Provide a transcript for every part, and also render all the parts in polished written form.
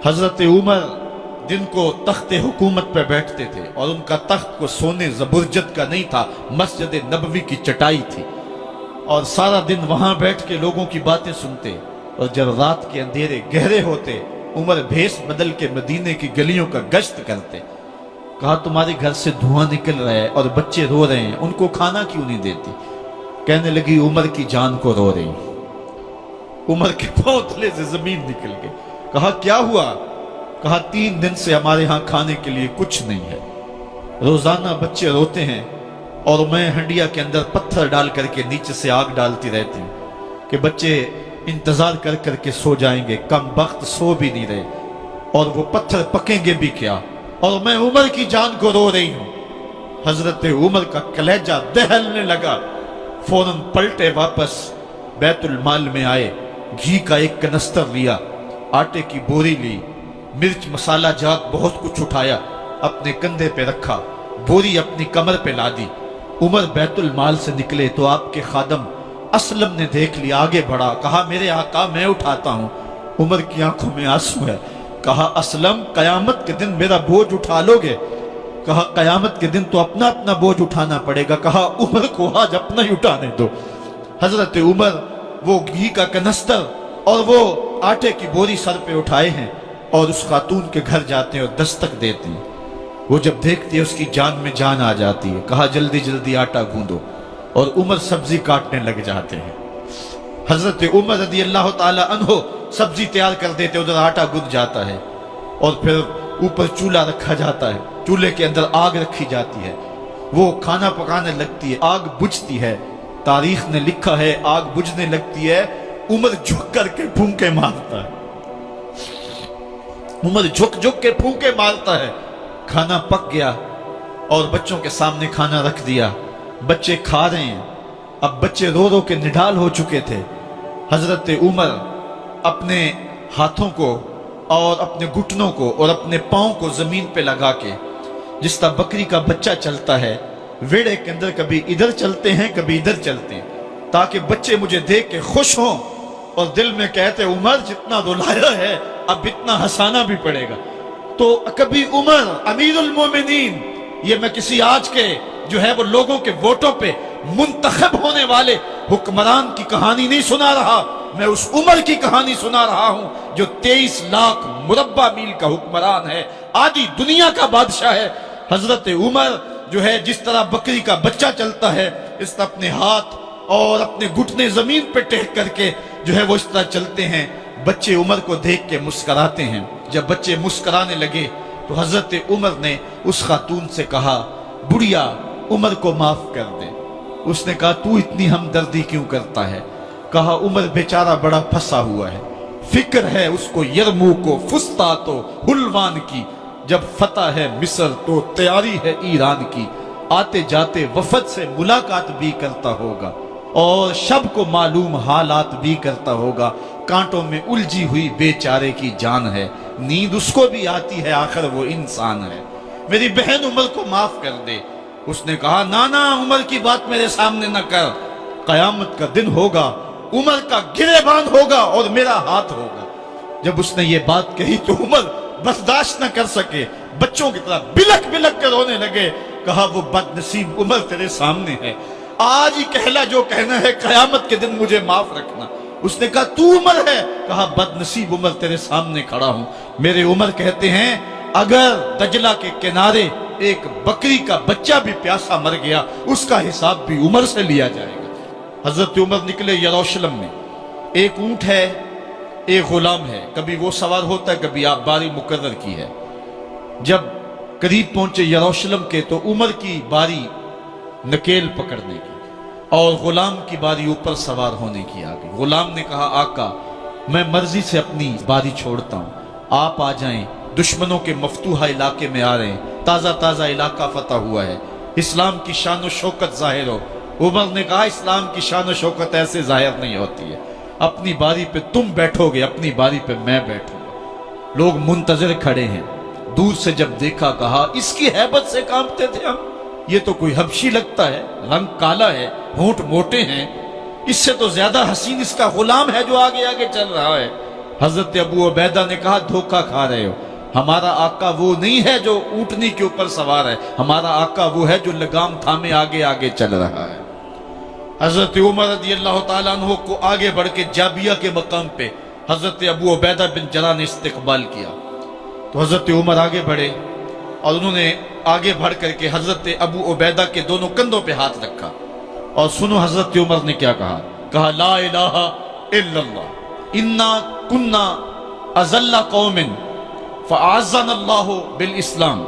حضرت عمر दिन को तख्त हुकूमत पे बैठते थे और उनका तख्त को सोने जबरजद का नहीं था, मस्जिद नबवी की चटाई थी और सारा दिन वहां बैठ के लोगों की बातें सुनते। और जब रात के अंधेरे गहरे होते उमर भेष बदल के मदीने की गलियों का गश्त करते। कहा तुम्हारे घर से धुआं निकल रहा है और बच्चे रो रहे हैं, उनको खाना क्यों नहीं देती? कहने लगी उमर की जान को रो रही। उमर के पांव तले से जमीन निकल गई। कहा क्या हुआ? कहा 3 दिन से हमारे यहां खाने के लिए कुछ नहीं है, रोजाना बच्चे रोते हैं और मैं हंडिया के अंदर पत्थर डाल करके नीचे से आग डालती रहती हूं कि बच्चे इंतजार कर करके सो जाएंगे, कम वक्त सो भी नहीं रहे और वो पत्थर पकेंगे भी क्या, और मैं उमर की जान को रो रही हूं। हजरत उमर का कलेजा दहलने लगा। फौरन पलटे, वापस बैतुल माल में आए, घी का एक कनस्तर लिया, आटे की बोरी ली, मिर्च मसाला जात बहुत कुछ उठाया, अपने कंधे पे रखा, बोरी अपनी कमर पे लादी। उमर बैतुल माल से निकले तो आपके खादम असलम ने देख लिया, आगे बढ़ा, कहा मेरे आका मैं उठाता हूं। उमर की आंखों में आंसू है। कहा असलम कयामत के दिन मेरा बोझ उठा लोगे? कहा कयामत के दिन तो अपना अपना बोझ उठाना पड़ेगा। कहा उमर को आज अपना ही उठाने दो। हजरत उमर वो घी का कनस्तर और वो आटे की बोरी सर पे उठाए हैं और उस खातून के घर जाते हैं और दस्तक देते हैं। वो जब देखती है उसकी जान में जान आ जाती है। कहा जल्दी जल्दी आटा गूंदो, और उमर सब्जी काटने लग जाते हैं। हजरत उमर रज़ी अल्लाह ताला अन्हो सब्जी तैयार कर देते, उधर आटा गूंद जाता है और फिर ऊपर चूल्हा रखा जाता है, चूल्हे के अंदर आग रखी जाती है, वो खाना पकाने लगती है, आग बुझती है। तारीख ने लिखा है आग बुझने लगती है, उमर झुक करके फूंके मारता है। उमर झुक झुक के फूंके मारता है। खाना पक गया और बच्चों के सामने खाना रख दिया, बच्चे खा रहे हैं। अब बच्चे रो रो के निढाल हो चुके थे। हजरत उमर अपने हाथों को और अपने घुटनों को और अपने पांव को जमीन पे लगा के, जिस तरह बकरी का बच्चा चलता है वेड़े के अंदर, कभी इधर चलते हैं कभी इधर चलते हैं, ताकि बच्चे मुझे देख के खुश हों और दिल में कहते उमर जितना रुलाया है अब इतना हंसाना भी पड़ेगा। तो कभी उमर अमीरुल मोमिनीन, ये मैं किसी आज के जो है वो लोगों के वोटों पे मुंतखब होने वाले हुक्मरान की कहानी नहीं सुना रहा, मैं उस उमर की कहानी सुना रहा हूं जो 23 लाख मुरब्बा मील का हुक्मरान है, आधी दुनिया का बादशाह है। हजरत उमर जो है जिस तरह बकरी का बच्चा चलता है, इस तरह अपने हाथ और अपने घुटने जमीन पे टेक करके जो है वो इस तरह चलते हैं। बच्चे उमर को देख के मुस्कुराते हैं। जब बच्चे मुस्कुराने लगे तो हजरत उमर ने उस खातून से कहा बुढ़िया उमर को माफ कर दे। उसने कहा तू इतनी हमदर्दी क्यों करता है? कहा उमर बेचारा बड़ा फंसा हुआ है, फिक्र है उसको यरमूक को, फुस्तात हुलवान की, जब फतह है मिस्र तो तैयारी है ईरान की, आते जाते वफद से मुलाकात भी करता होगा और शब को मालूम हालात भी करता होगा, कांटों में उलझी हुई बेचारे की जान है, नींद उसको भी आती है, आखिर वो इंसान है, मेरी बहन उमर को माफ कर दे। उसने कहा नाना उमर की बात मेरे सामने न कर, कयामत का दिन होगा, उमर का गिरेबान होगा और मेरा हाथ होगा। जब उसने ये बात कही तो उमर बर्दाश्त न कर सके, बच्चों की तरह बिलक बिलक कर रोने लगे। कहा वो बदनसीब उमर तेरे सामने है, आज ही कहला जो कहना है, कयामत के दिन मुझे माफ रखना। उसने कहा तू उमर है? कहा बदनसीब उमर तेरे सामने खड़ा हूं। मेरे उमर कहते हैं अगर दजला के किनारे एक बकरी का बच्चा भी प्यासा मर गया उसका हिसाब भी उमर से लिया जाएगा। हजरत उमर निकले यरूशलेम में, एक ऊंट है एक गुलाम है, कभी वो सवार होता है कभी आप बारी मुकर्रर की है। जब करीब पहुंचे यरूशलेम के तो उमर की बारी नकेल पकड़ने की और गुलाम की बारी ऊपर सवार होने की आ गई। गुलाम ने कहा आका मैं मर्जी से अपनी बारी छोड़ता हूं, आप आ जाएं, दुश्मनों के मफतूहा इलाके में आ रहे हैं, ताजा ताजा इलाका फतह हुआ है, इस्लाम की शान व शौकत जाहिर हो। उमर ने कहा इस्लाम की शान व शौकत ऐसे जाहिर नहीं होती है, अपनी बारी पे तुम बैठोगे, अपनी बारी पे मैं बैठूंगा। लोग मुंतजर खड़े हैं, दूर से जब देखा कहा इसकी हैबत से कांपते थे हम, ये तो कोई हबशी लगता है, रंग काला है, होंठ मोटे हैं, इससे तो ज्यादा हसीन इसका गुलाम है जो आगे आगे चल रहा है। حضرت ابو عبیدہ نے کہا دھوکہ کھا رہے ہو، ہمارا آقا وہ نہیں ہے جو اونٹنی کے اوپر سوار ہے، ہمارا آقا وہ ہے جو لگام تھامے آگے آگے چل رہا ہے۔ حضرت عمر رضی اللہ تعالیٰ عنہ کو آگے بڑھ کے جابیہ کے مقام پہ حضرت ابو عبیدہ بن جراح نے استقبال کیا، تو حضرت عمر آگے بڑھے اور انہوں نے آگے بڑھ کر کے حضرت ابو عبیدہ کے دونوں کندھوں پہ ہاتھ رکھا، اور سنو حضرت عمر نے کیا کہا، کہا لا الہ الا اللہ انا کنا اذل قوم فاعزنا اللہ بالاسلام،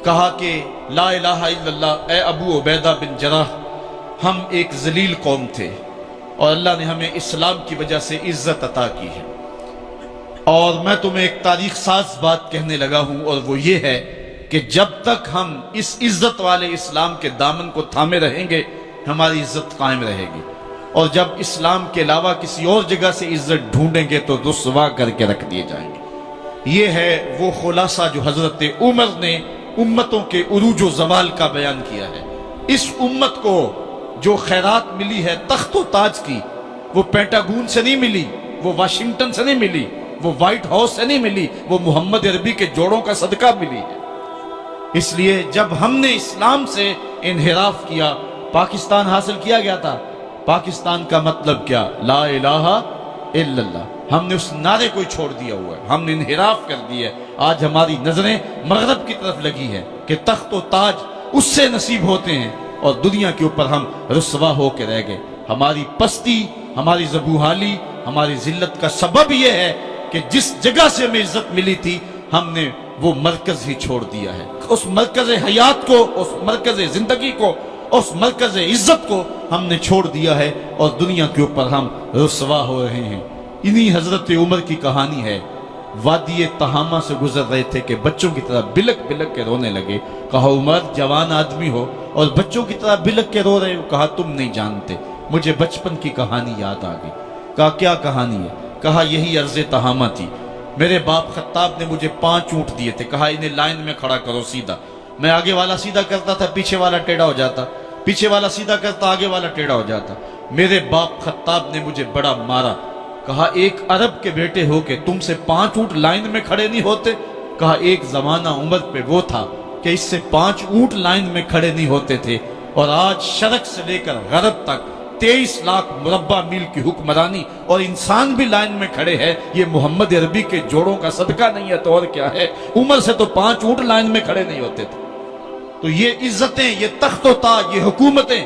کہا کہ لا الہ الا اللہ، اے ابو عبیدہ بن جراح، ہم ایک ذلیل قوم تھے اور اللہ نے ہمیں اسلام کی وجہ سے عزت عطا کی ہے۔ اور میں تمہیں ایک تاریخ ساز بات کہنے لگا ہوں، اور وہ یہ ہے کہ جب تک ہم اس عزت والے اسلام کے دامن کو تھامے رہیں گے ہماری عزت قائم رہے گی، اور جب اسلام کے علاوہ کسی اور جگہ سے عزت ڈھونڈیں گے تو رسوا کر کے رکھ دیے جائیں گے۔ یہ ہے وہ خلاصہ جو حضرت عمر نے امتوں کے عروج و زوال کا بیان کیا ہے۔ اس امت کو جو خیرات ملی ہے تخت و تاج کی، وہ پینٹاگون سے نہیں ملی، وہ واشنگٹن سے نہیں ملی، وہ وائٹ ہاؤس سے نہیں ملی، وہ محمد عربی کے جوڑوں کا صدقہ ملی ہے۔ اس لیے جب ہم نے اسلام سے انحراف کیا، پاکستان حاصل کیا گیا تھا، پاکستان کا مطلب کیا؟ لا الہ الا اللہ۔ ہم نے اس نعرے کو چھوڑ دیا ہوا ہے، ہم نے انحراف کر دیا ہے۔ آج ہماری نظریں مغرب کی طرف لگی ہے کہ تخت و تاج اس سے نصیب ہوتے ہیں، اور دنیا کے اوپر ہم رسوا ہو کے رہ گئے۔ ہماری پستی، ہماری زبوحالی، ہماری ذلت کا سبب یہ ہے کہ جس جگہ سے ہمیں عزت ملی تھی ہم نے وہ مرکز ہی چھوڑ دیا ہے۔ اس مرکز حیات کو، اس مرکز زندگی کو، اس مرکز عزت کو ہم نے چھوڑ دیا ہے، اور دنیا کے اوپر ہم رسوا ہو رہے ہیں۔ انہی حضرت عمر کی کہانی ہے۔ وادی تہامہ سے گزر رہے تھے کہ بچوں کی طرح بلک بلک کے رونے لگے۔ کہا عمر جوان آدمی ہو اور بچوں کی طرح بلک کے رو رہے ہو؟ کہا تم نہیں جانتے، مجھے بچپن کی کہانی یاد آ گئی۔ کہا کیا کہانی ہے؟ کہا یہی عرض تہامہ تھی، میرے باپ خطاب نے مجھے 5 اونٹ دیے تھے، کہا انہیں لائن میں کھڑا کرو سیدھا۔ میں آگے والا سیدھا کرتا تھا، پیچھے والا ٹیڑھا ہو جاتا، پیچھے والا سیدھا کرتا، آگے والا ٹیڑھا ہو جاتا۔ میرے باپ خطاب نے مجھے بڑا مارا۔ کہا ایک عرب کے بیٹے ہو کہ تم سے 5 اونٹ لائن میں کھڑے نہیں ہوتے؟ کہا ایک زمانہ عمر پہ وہ تھا کہ اس سے 5 اونٹ لائن میں کھڑے نہیں ہوتے تھے، اور آج شرق سے لے کر غرب تک 23 لاکھ مربع میل کی حکمرانی، اور انسان بھی لائن میں کھڑے ہیں۔ یہ محمد عربی کے جوڑوں کا صدقہ نہیں ہے تو اور کیا ہے؟ عمر سے تو 5 اونٹ لائن میں کھڑے نہیں ہوتے تھے۔ تو یہ عزتیں، یہ تخت و تاج، یہ حکومتیں